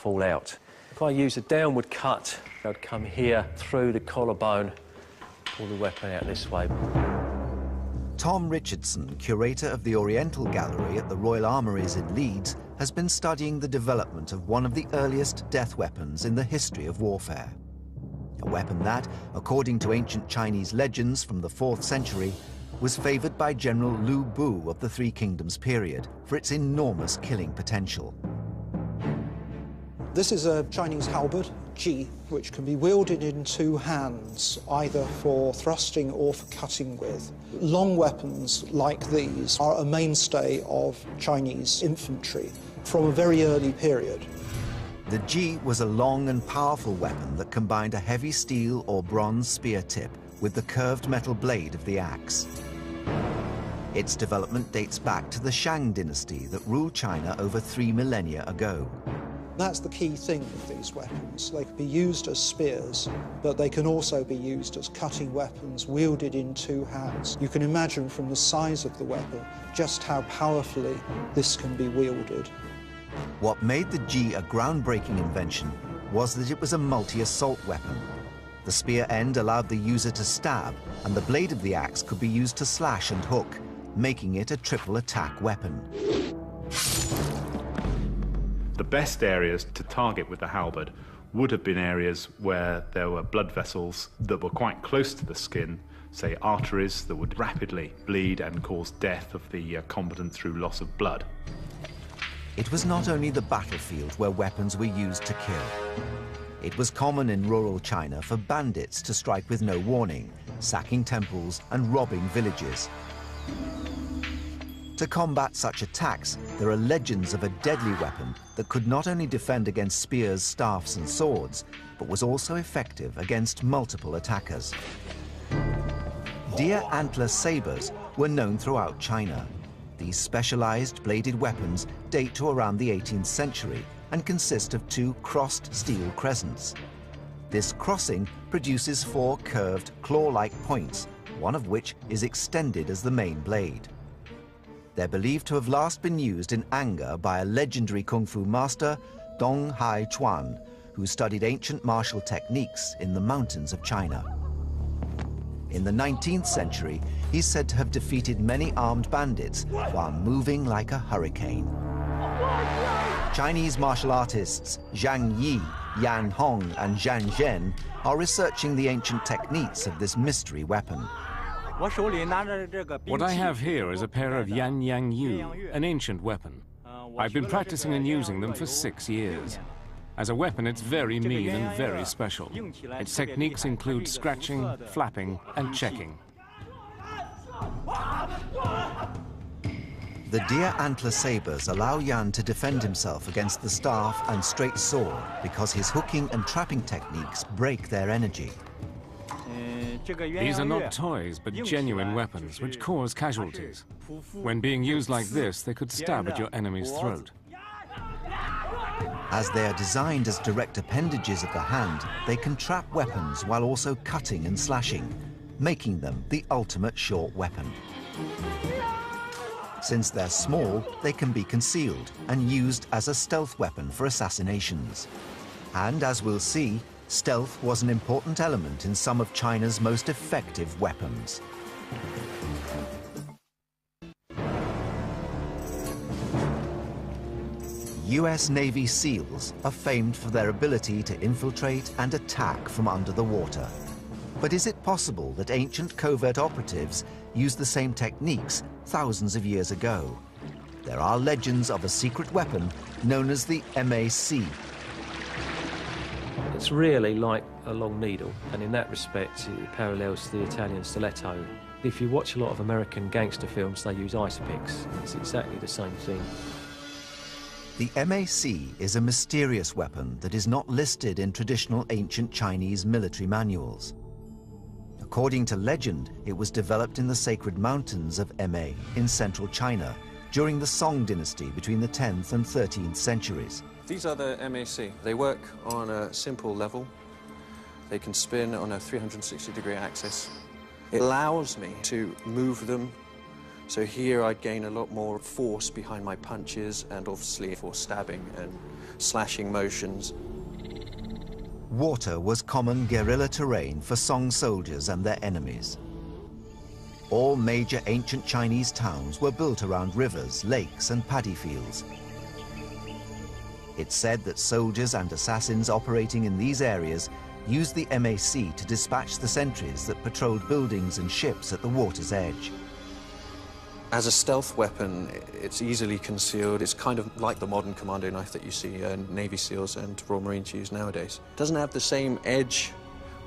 fall out. If I use a downward cut, they'd come here through the collarbone, pull the weapon out this way. Tom Richardson, curator of the Oriental Gallery at the Royal Armouries in Leeds, has been studying the development of one of the earliest death weapons in the history of warfare. A weapon that, according to ancient Chinese legends from the 4th century, was favoured by General Lu Bu of the Three Kingdoms period for its enormous killing potential. This is a Chinese halberd, ji, which can be wielded in two hands, either for thrusting or for cutting with. Long weapons like these are a mainstay of Chinese infantry from a very early period. The ji was a long and powerful weapon that combined a heavy steel or bronze spear tip with the curved metal blade of the axe. Its development dates back to the Shang dynasty that ruled China over 3 millennia ago. That's the key thing with these weapons. They can be used as spears, but they can also be used as cutting weapons wielded in two hands. You can imagine from the size of the weapon just how powerfully this can be wielded. What made the ji a groundbreaking invention was that it was a multi-assault weapon. The spear end allowed the user to stab, and the blade of the axe could be used to slash and hook, making it a triple attack weapon. The best areas to target with the halberd would have been areas where there were blood vessels that were quite close to the skin, say arteries that would rapidly bleed and cause death of the combatant through loss of blood. It was not only the battlefield where weapons were used to kill. It was common in rural China for bandits to strike with no warning, sacking temples and robbing villages. To combat such attacks, there are legends of a deadly weapon that could not only defend against spears, staffs and swords, but was also effective against multiple attackers. Deer antler sabers were known throughout China. These specialized bladed weapons date to around the 18th century and consist of two crossed steel crescents. This crossing produces 4 curved claw-like points, one of which is extended as the main blade. They're believed to have last been used in anger by a legendary kung fu master, Dong Hai Chuan, who studied ancient martial techniques in the mountains of China. In the 19th century, he's said to have defeated many armed bandits while moving like a hurricane. Chinese martial artists Zhang Yi, Yan Hong and Zhang Zhen are researching the ancient techniques of this mystery weapon. What I have here is a pair of Yan Yang Yu, an ancient weapon. I've been practicing and using them for 6 years. As a weapon, it's very mean and very special. Its techniques include scratching, flapping, and checking. The deer antler sabers allow Yan to defend himself against the staff and straight sword because his hooking and trapping techniques break their energy. These are not toys, but genuine weapons, which cause casualties. When being used like this, they could stab at your enemy's throat. As they are designed as direct appendages of the hand, they can trap weapons while also cutting and slashing, making them the ultimate short weapon. Since they're small, they can be concealed and used as a stealth weapon for assassinations. And as we'll see, stealth was an important element in some of China's most effective weapons. US Navy SEALs are famed for their ability to infiltrate and attack from under the water. But is it possible that ancient covert operatives used the same techniques thousands of years ago? There are legends of a secret weapon known as the MAC. It's really like a long needle, and in that respect it parallels the Italian stiletto. If you watch a lot of American gangster films, they use ice picks. It's exactly the same thing. The MAC is a mysterious weapon that is not listed in traditional ancient Chinese military manuals. According to legend, it was developed in the sacred mountains of Ma in central China during the Song dynasty between the 10th and 13th centuries. These are the MAC. They work on a simple level. They can spin on a 360-degree axis. It allows me to move them. So here I gain a lot more force behind my punches and obviously for stabbing and slashing motions. Water was common guerrilla terrain for Song soldiers and their enemies. All major ancient Chinese towns were built around rivers, lakes, and paddy fields. It's said that soldiers and assassins operating in these areas used the MAC to dispatch the sentries that patrolled buildings and ships at the water's edge. As a stealth weapon, it's easily concealed. It's kind of like the modern commando knife that you see Navy SEALs and Royal Marines use nowadays. It doesn't have the same edge,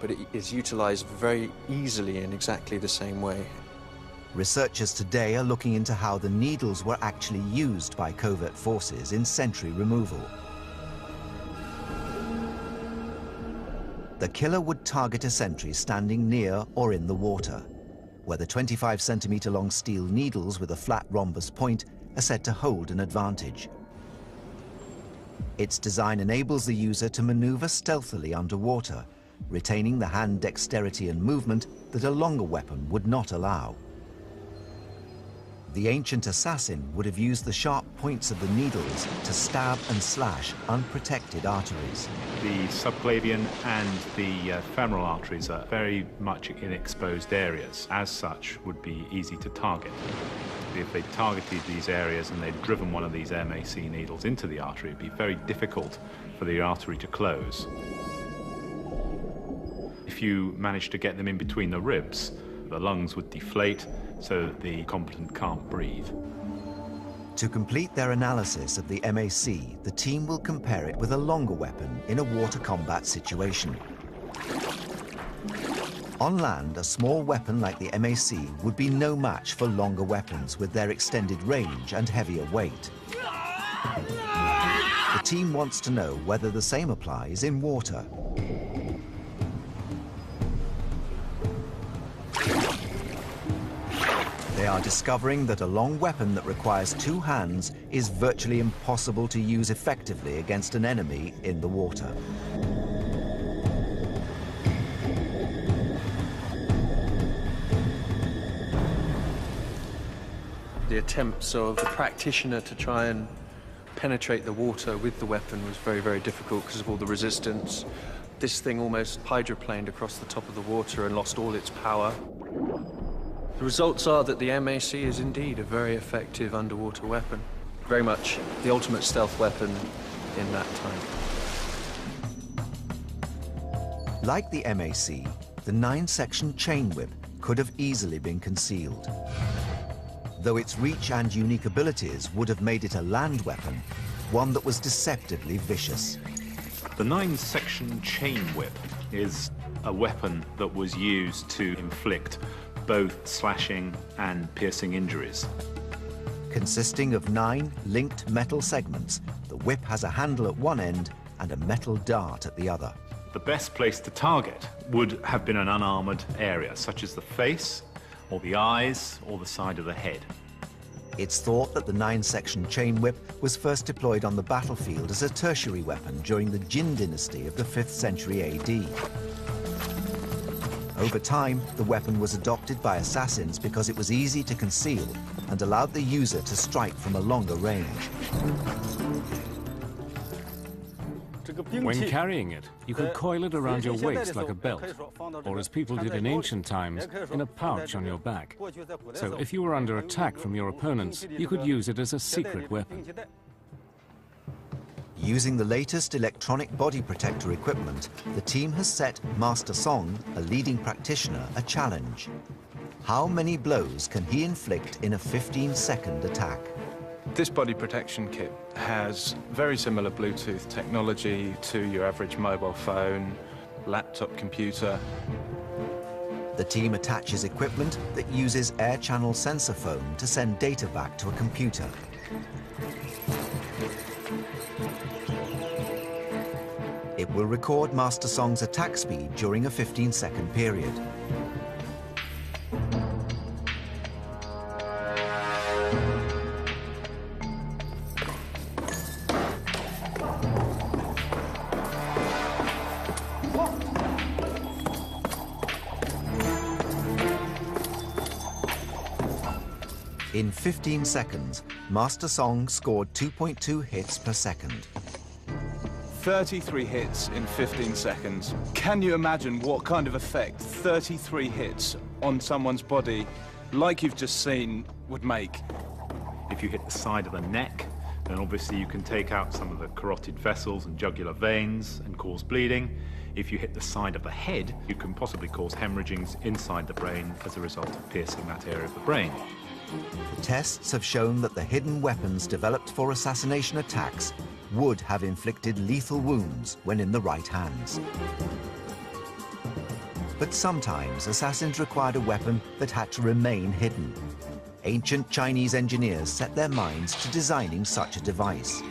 but it is utilized very easily in exactly the same way. Researchers today are looking into how the needles were actually used by covert forces in sentry removal. The killer would target a sentry standing near or in the water, where the 25-centimeter-long steel needles with a flat rhombus point are said to hold an advantage. Its design enables the user to maneuver stealthily underwater, retaining the hand dexterity and movement that a longer weapon would not allow. The ancient assassin would have used the sharp points of the needles to stab and slash unprotected arteries. The subclavian and the femoral arteries are very much in exposed areas. As such, would be easy to target. If they targeted these areas and they'd driven one of these MAC needles into the artery, it'd be very difficult for the artery to close. If you managed to get them in between the ribs, the lungs would deflate so that the combatant can't breathe. To complete their analysis of the MAC, the team will compare it with a longer weapon in a water combat situation. On land, a small weapon like the MAC would be no match for longer weapons with their extended range and heavier weight. The team wants to know whether the same applies in water. They are discovering that a long weapon that requires two hands is virtually impossible to use effectively against an enemy in the water. The attempts of the practitioner to try and penetrate the water with the weapon was very, very difficult because of all the resistance. This thing almost hydroplaned across the top of the water and lost all its power. The results are that the MAC is indeed a very effective underwater weapon. Very much the ultimate stealth weapon in that time. Like the MAC, the 9-section chain whip could have easily been concealed. Though its reach and unique abilities would have made it a land weapon, one that was deceptively vicious. The 9-section chain whip is a weapon that was used to inflict both slashing and piercing injuries. Consisting of 9 linked metal segments, the whip has a handle at one end and a metal dart at the other. The best place to target would have been an unarmored area, such as the face, or the eyes, or the side of the head. It's thought that the 9-section chain whip was first deployed on the battlefield as a tertiary weapon during the Jin dynasty of the 5th century AD. Over time, the weapon was adopted by assassins because it was easy to conceal and allowed the user to strike from a longer range. When carrying it, you could coil it around your waist like a belt, or as people did in ancient times, in a pouch on your back. So if you were under attack from your opponents, you could use it as a secret weapon. Using the latest electronic body protector equipment, the team has set Master Song, a leading practitioner, a challenge. How many blows can he inflict in a 15-second attack? This body protection kit has very similar Bluetooth technology to your average mobile phone, laptop computer. The team attaches equipment that uses air channel sensor phone to send data back to a computer. It will record Master Song's attack speed during a 15-second period. In 15 seconds, Master Song scored 2.2 hits per second. 33 hits in 15 seconds. Can you imagine what kind of effect 33 hits on someone's body, like you've just seen, would make? If you hit the side of the neck, then obviously you can take out some of the carotid vessels and jugular veins and cause bleeding. If you hit the side of the head, you can possibly cause hemorrhagings inside the brain as a result of piercing that area of the brain. The tests have shown that the hidden weapons developed for assassination attacks would have inflicted lethal wounds when in the right hands. But sometimes assassins required a weapon that had to remain hidden. Ancient Chinese engineers set their minds to designing such a device.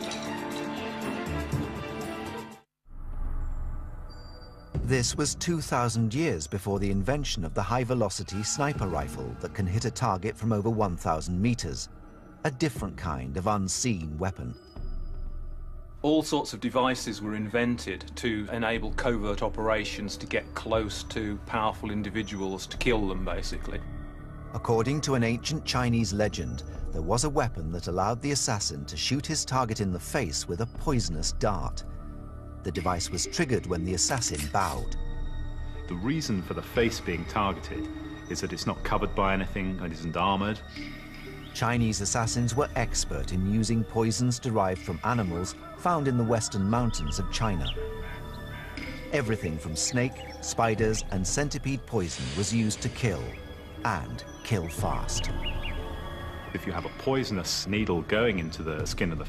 This was 2,000 years before the invention of the high-velocity sniper rifle that can hit a target from over 1,000 meters, a different kind of unseen weapon. All sorts of devices were invented to enable covert operations to get close to powerful individuals, to kill them, basically. According to an ancient Chinese legend, there was a weapon that allowed the assassin to shoot his target in the face with a poisonous dart. The device was triggered when the assassin bowed. The reason for the face being targeted is that it's not covered by anything and isn't armored. Chinese assassins were expert in using poisons derived from animals found in the western mountains of China. Everything from snake, spiders, and centipede poison was used to kill, and kill fast. If you have a poisonous needle going into the skin of the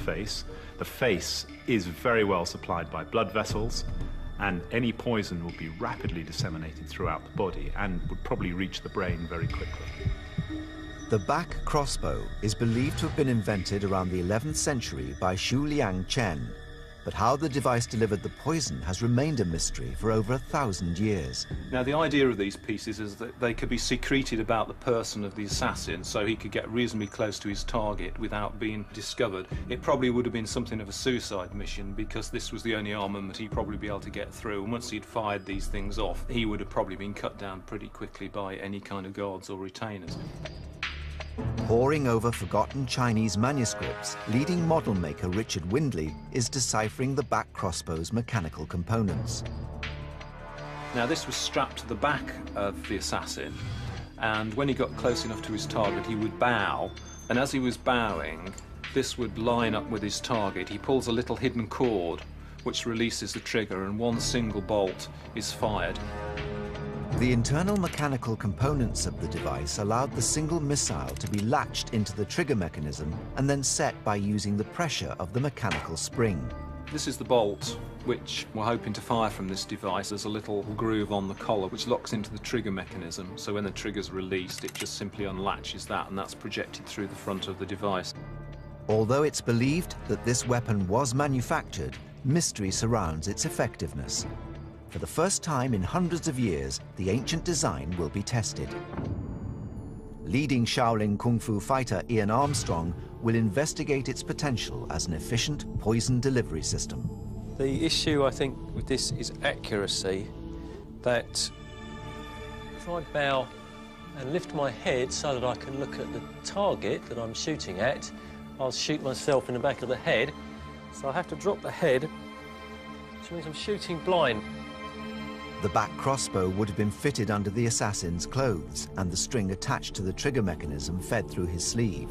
face is very well supplied by blood vessels, and any poison will be rapidly disseminated throughout the body and would probably reach the brain very quickly. The back crossbow is believed to have been invented around the 11th century by Xu Liang Chen, but how the device delivered the poison has remained a mystery for over 1,000 years. Now, the idea of these pieces is that they could be secreted about the person of the assassin, so he could get reasonably close to his target without being discovered. It probably would have been something of a suicide mission, because this was the only armament he'd probably be able to get through, and once he'd fired these things off, he would have probably been cut down pretty quickly by any kind of guards or retainers. Poring over forgotten Chinese manuscripts, leading model maker Richard Windley is deciphering the back crossbow's mechanical components. Now, this was strapped to the back of the assassin, and when he got close enough to his target, he would bow, and as he was bowing, this would line up with his target. He pulls a little hidden cord, which releases the trigger, and one single bolt is fired. The internal mechanical components of the device allowed the single missile to be latched into the trigger mechanism and then set by using the pressure of the mechanical spring. This is the bolt which we're hoping to fire from this device. There's a little groove on the collar which locks into the trigger mechanism, so when the trigger's released, it just simply unlatches that, and that's projected through the front of the device. Although it's believed that this weapon was manufactured, mystery surrounds its effectiveness. For the first time in hundreds of years, the ancient design will be tested. Leading Shaolin Kung Fu fighter Ian Armstrong will investigate its potential as an efficient poison delivery system. The issue, I think, with this is accuracy, that if I bow and lift my head so that I can look at the target that I'm shooting at, I'll shoot myself in the back of the head. So I have to drop the head, which means I'm shooting blind. The back crossbow would have been fitted under the assassin's clothes, and the string attached to the trigger mechanism fed through his sleeve.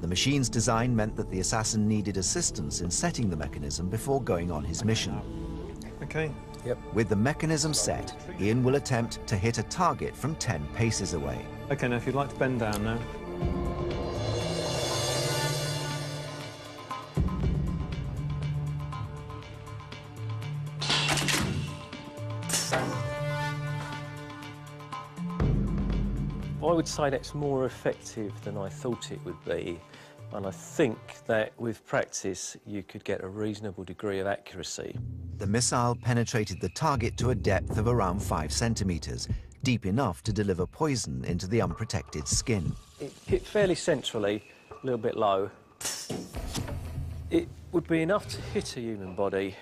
The machine's design meant that the assassin needed assistance in setting the mechanism before going on his mission. Okay. Yep. With the mechanism set, Ian will attempt to hit a target from 10 paces away. Okay, now if you'd like to bend down now. I would say that's more effective than I thought it would be, and I think that with practice you could get a reasonable degree of accuracy. The missile penetrated the target to a depth of around 5 centimeters, deep enough to deliver poison into the unprotected skin. It hit fairly centrally, a little bit low. It would be enough to hit a human body,